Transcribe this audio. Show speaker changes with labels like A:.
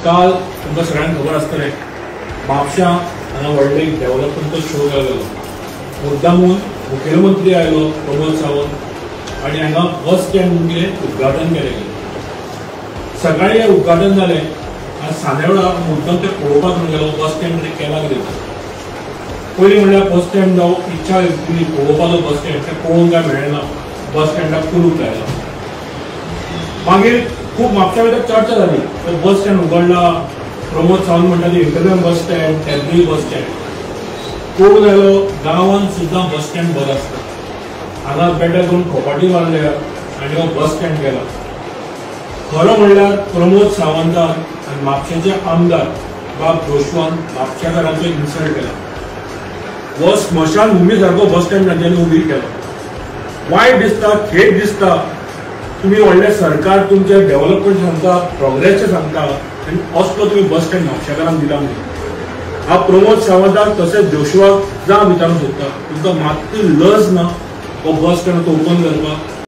A: काल तुमकां सगळ्यांक खबर आसतलें म्हापशा हांगा व्हडलो एक डेव्हलपमेंटचो शो जाल्लो. मुद्दामून मुखेलमंत्री आयलो प्रमोद सावंत आनी हांगा बस स्टँड म्हणून उद्घाटन केलें गेलें. सकाळीं हें उद्घाटन जालें आनी सांजेवेळा मुद्दम तें पळोवपाक म्हणून गेलो बस स्टँड केला कितें. पयलीं म्हणल्यार बस स्टँड जावं इच्छा केली पळोवपाचो बस स्टँड तें पळोवंक काय मेळना. बस स्टँडाक कुलूप लायला. मागीर खूब म्हापशा भितर चर्चा जाली बस स्टँड उगडला. प्रमोद सावंत म्हणटा ती internal bus stand temporary bus stand. खूब जालो गांवांत सुद्दां बस स्टँड बरो आसता. हांगा बेड्यार करून खोपाटी मारल्या आनी हो बस स्टँड केला. खरो म्हणल्यार प्रमोद सावंतान आनी म्हापशेचे आमदार बाब जोशवान म्हापशेकारांचो इन्सल्ट केला. हो स्मशान भुमी सारको बस स्टँड तांच्यांनी उबी केला. वायट दिसता, खेद दिसता. तुम्ही व्हडले सरकार तुमचे डेव्हलपमेंट सांगता, प्रोग्रेसचे सांगता आनी असलो तुम्ही बस स्टँड म्हापशेकारांक दिला म्हणून. हांव प्रमोद सावंताक तशेंच जोशवाक जावं विचारूंक सोदता तुमकां मात्तूय लज ना हो बस स्टँड ओपन करपाक.